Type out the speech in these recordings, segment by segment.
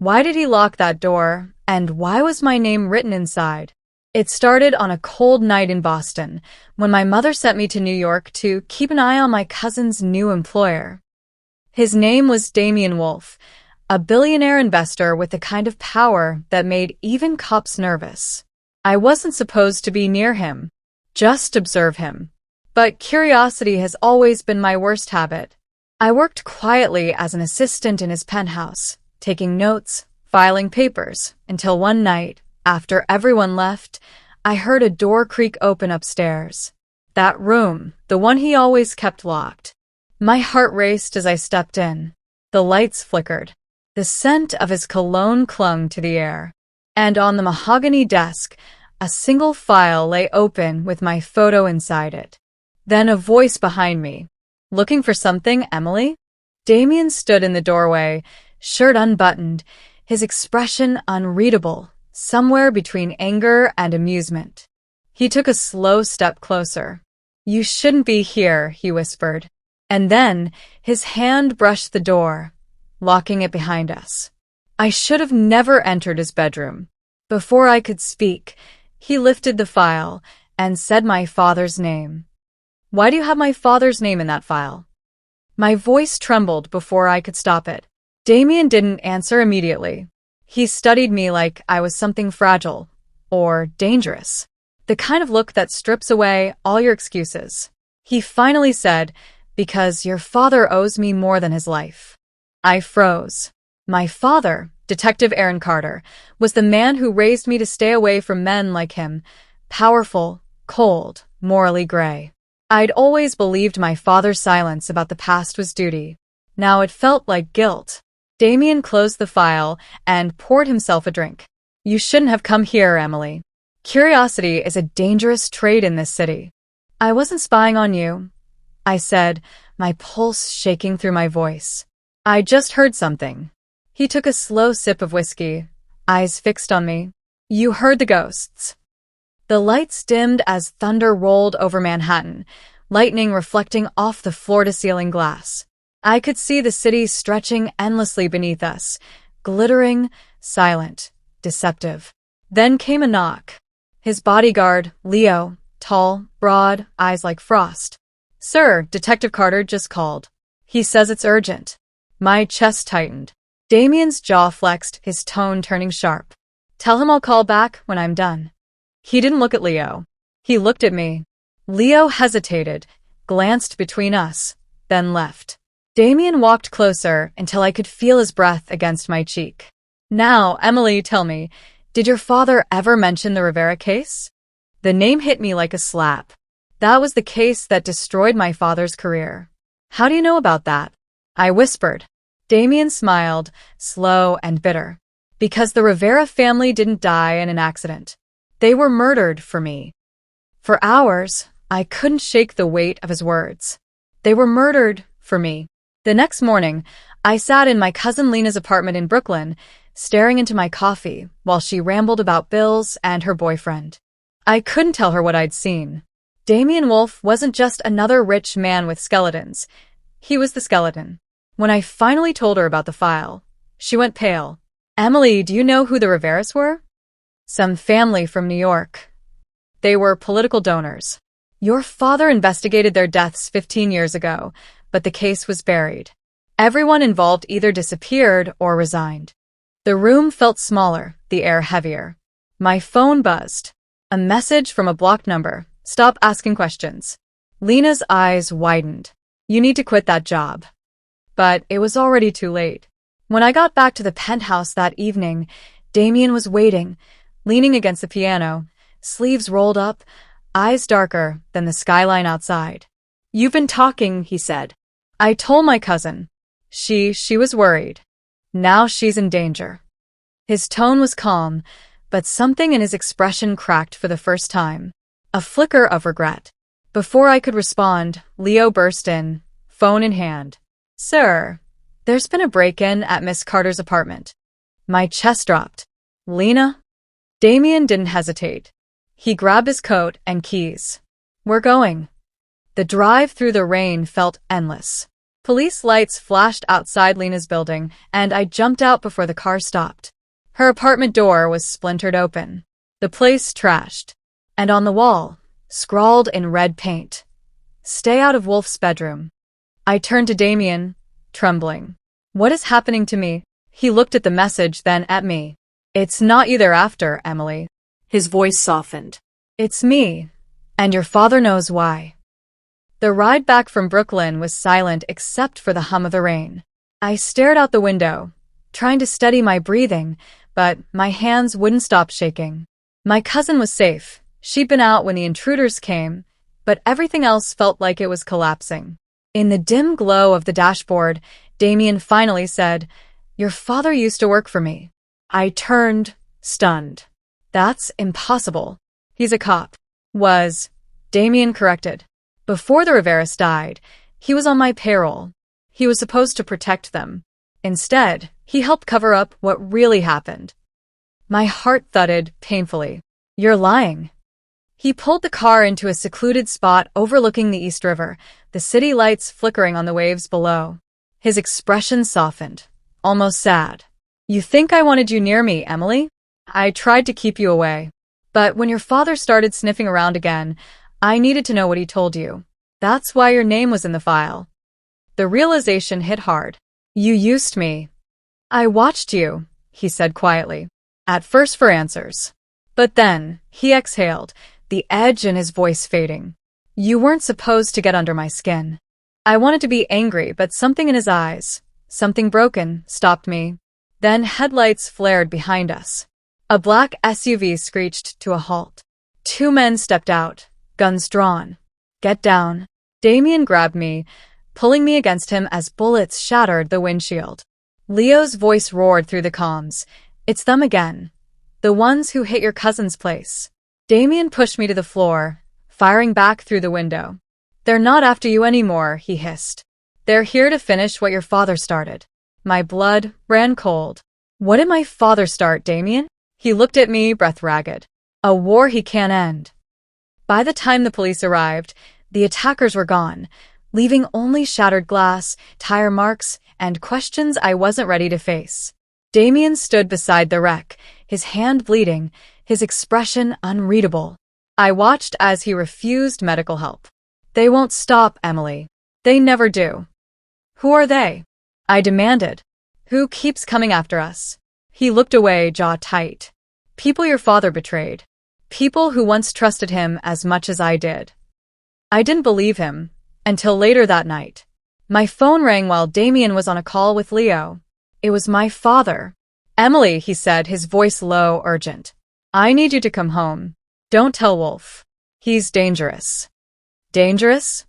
Why did he lock that door, and why was my name written inside? It started on a cold night in Boston, when my mother sent me to New York to keep an eye on my cousin's new employer. His name was Damien Wolfe, a billionaire investor with the kind of power that made even cops nervous. I wasn't supposed to be near him, just observe him. But curiosity has always been my worst habit. I worked quietly as an assistant in his penthouse, taking notes, filing papers, until one night, after everyone left, I heard a door creak open upstairs. That room, the one he always kept locked. My heart raced as I stepped in. The lights flickered. The scent of his cologne clung to the air. And on the mahogany desk, a single file lay open with my photo inside it. Then a voice behind me. "Looking for something, Emily?" Damien stood in the doorway, shirt unbuttoned, his expression unreadable, somewhere between anger and amusement. He took a slow step closer. "You shouldn't be here," he whispered. And then his hand brushed the door, locking it behind us. I should have never entered his bedroom. Before I could speak, he lifted the file and said my father's name. "Why do you have my father's name in that file?" My voice trembled before I could stop it. Damien didn't answer immediately. He studied me like I was something fragile or dangerous, the kind of look that strips away all your excuses. He finally said, "Because your father owes me more than his life." I froze. My father, Detective Aaron Carter, was the man who raised me to stay away from men like him, powerful, cold, morally gray. I'd always believed my father's silence about the past was duty. Now it felt like guilt. Damien closed the file and poured himself a drink. "You shouldn't have come here, Emily. Curiosity is a dangerous trait in this city." "I wasn't spying on you," I said, my pulse shaking through my voice. "I just heard something." He took a slow sip of whiskey, eyes fixed on me. "You heard the ghosts." The lights dimmed as thunder rolled over Manhattan, lightning reflecting off the floor-to-ceiling glass. I could see the city stretching endlessly beneath us, glittering, silent, deceptive. Then came a knock. His bodyguard, Leo, tall, broad, eyes like frost. "Sir, Detective Carter just called. He says it's urgent." My chest tightened. Damien's jaw flexed, his tone turning sharp. "Tell him I'll call back when I'm done." He didn't look at Leo. He looked at me. Leo hesitated, glanced between us, then left. Damien walked closer until I could feel his breath against my cheek. "Now, Emily, tell me, did your father ever mention the Rivera case?" The name hit me like a slap. That was the case that destroyed my father's career. "How do you know about that?" I whispered. Damien smiled, slow and bitter. "Because the Rivera family didn't die in an accident. They were murdered for me." For hours, I couldn't shake the weight of his words. They were murdered for me. The next morning, I sat in my cousin Lena's apartment in Brooklyn, staring into my coffee while she rambled about bills and her boyfriend. I couldn't tell her what I'd seen. Damien Wolfe wasn't just another rich man with skeletons. He was the skeleton. When I finally told her about the file, she went pale. "Emily, do you know who the Riveras were?" "Some family from New York. They were political donors. Your father investigated their deaths 15 years ago, but the case was buried. Everyone involved either disappeared or resigned." The room felt smaller, the air heavier. My phone buzzed. A message from a blocked number. "Stop asking questions." Lena's eyes widened. "You need to quit that job." But it was already too late. When I got back to the penthouse that evening, Damien was waiting, leaning against the piano, sleeves rolled up, eyes darker than the skyline outside. "You've been talking," he said. "I told my cousin. She was worried. Now she's in danger." His tone was calm, but something in his expression cracked for the first time. A flicker of regret. Before I could respond, Leo burst in, phone in hand. "Sir, there's been a break-in at Miss Carter's apartment." My chest dropped. "Lena?" Damien didn't hesitate. He grabbed his coat and keys. "We're going." The drive through the rain felt endless. Police lights flashed outside Lena's building, and I jumped out before the car stopped. Her apartment door was splintered open. The place trashed. And on the wall, scrawled in red paint, "Stay out of Wolfe's bedroom." I turned to Damien, trembling. "What is happening to me?" He looked at the message, then at me. "It's not you they're after, Emily." His voice softened. "It's me, and your father knows why." The ride back from Brooklyn was silent except for the hum of the rain. I stared out the window, trying to steady my breathing, but my hands wouldn't stop shaking. My cousin was safe. She'd been out when the intruders came, but everything else felt like it was collapsing. In the dim glow of the dashboard, Damien finally said, "Your father used to work for me." I turned, stunned. "That's impossible. He's a cop." Was, Damien corrected. "Before the Riveras died, he was on my payroll. He was supposed to protect them. Instead, he helped cover up what really happened." My heart thudded painfully. "You're lying." He pulled the car into a secluded spot overlooking the East River, the city lights flickering on the waves below. His expression softened, almost sad. "You think I wanted you near me, Emily? I tried to keep you away. But when your father started sniffing around again, I needed to know what he told you. That's why your name was in the file." The realization hit hard. "You used me." "I watched you," he said quietly, "at first for answers. But then," he exhaled, the edge in his voice fading. "You weren't supposed to get under my skin." I wanted to be angry, but something in his eyes, something broken, stopped me. Then headlights flared behind us. A black SUV screeched to a halt. Two men stepped out, guns drawn. "Get down." Damien grabbed me, pulling me against him as bullets shattered the windshield. Leo's voice roared through the comms. "It's them again. The ones who hit your cousin's place." Damien pushed me to the floor, firing back through the window. "They're not after you anymore," he hissed. "They're here to finish what your father started." My blood ran cold. "What did my father start, Damien?" He looked at me, breath ragged. "A war he can't end." By the time the police arrived, the attackers were gone, leaving only shattered glass, tire marks, and questions I wasn't ready to face. Damien stood beside the wreck, his hand bleeding, his expression unreadable. I watched as he refused medical help. "They won't stop, Emily. They never do." "Who are they?" I demanded. "Who keeps coming after us?" He looked away, jaw tight. "People your father betrayed. People who once trusted him as much as I did." I didn't believe him, until later that night. My phone rang while Damien was on a call with Leo. It was my father. "Emily," he said, his voice low, urgent. "I need you to come home. Don't tell Wolfe. He's dangerous." "Dangerous?"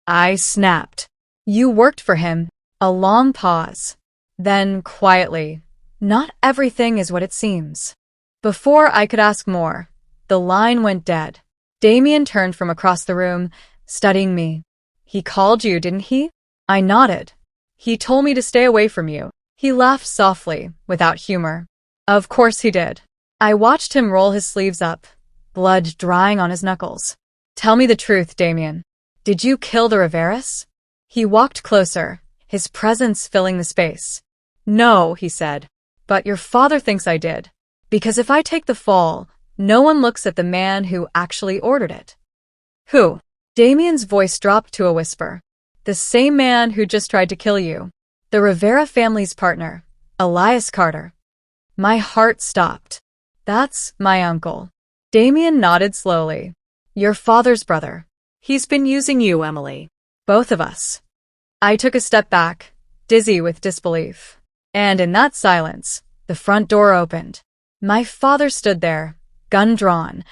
I snapped. "You worked for him." A long pause. Then, quietly, "Not everything is what it seems." Before I could ask more, the line went dead. Damien turned from across the room, studying me. "He called you, didn't he?" I nodded. "He told me to stay away from you." He laughed softly, without humor. "Of course he did." I watched him roll his sleeves up, blood drying on his knuckles. "Tell me the truth, Damien. Did you kill the Riveras?" He walked closer, his presence filling the space. "No," he said. "But your father thinks I did. Because if I take the fall, no one looks at the man who actually ordered it." "Who?" Damien's voice dropped to a whisper. "The same man who just tried to kill you. The Rivera family's partner, Elias Carter." My heart stopped. "That's my uncle." Damien nodded slowly. "Your father's brother. He's been using you, Emily. Both of us." I took a step back, dizzy with disbelief. And in that silence, the front door opened. My father stood there, gun drawn,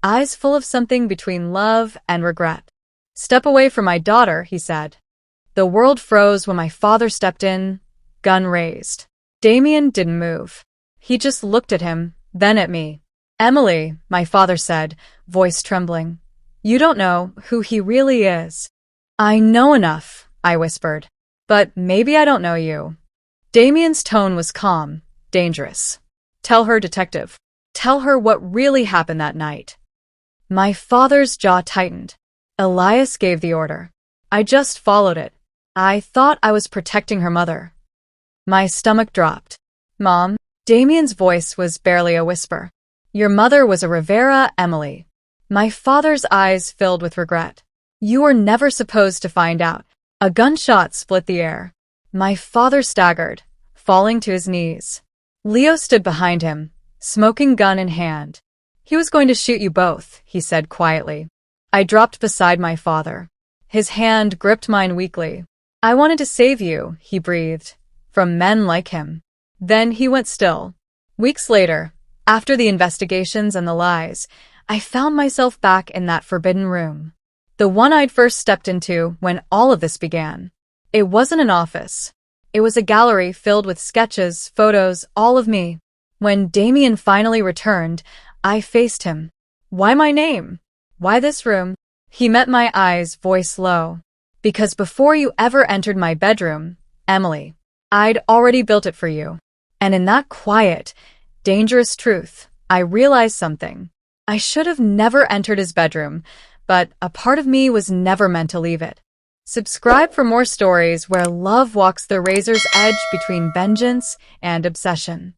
eyes full of something between love and regret. "Step away from my daughter," he said. The world froze when my father stepped in, gun raised. Damien didn't move. He just looked at him, then at me. "Emily," my father said, voice trembling. "You don't know who he really is." "I know enough," I whispered. "But maybe I don't know you." Damien's tone was calm, dangerous. "Tell her, detective. Tell her what really happened that night." My father's jaw tightened. "Elias gave the order. I just followed it." I thought I was protecting her mother. My stomach dropped. Mom, Damien's voice was barely a whisper. Your mother was a Rivera, Emily. My father's eyes filled with regret. You were never supposed to find out. A gunshot split the air. My father staggered, falling to his knees. Leo stood behind him, smoking gun in hand. He was going to shoot you both, he said quietly. I dropped beside my father. His hand gripped mine weakly. I wanted to save you, he breathed, from men like him. Then he went still. Weeks later, after the investigations and the lies, I found myself back in that forbidden room. The one I'd first stepped into when all of this began. It wasn't an office. It was a gallery filled with sketches, photos, all of me. When Damien finally returned, I faced him. Why my name? Why this room? He met my eyes, voice low. Because before you ever entered my bedroom, Emily, I'd already built it for you. And in that quiet, dangerous truth, I realized something. I should have never entered his bedroom, but a part of me was never meant to leave it. Subscribe for more stories where love walks the razor's edge between vengeance and obsession.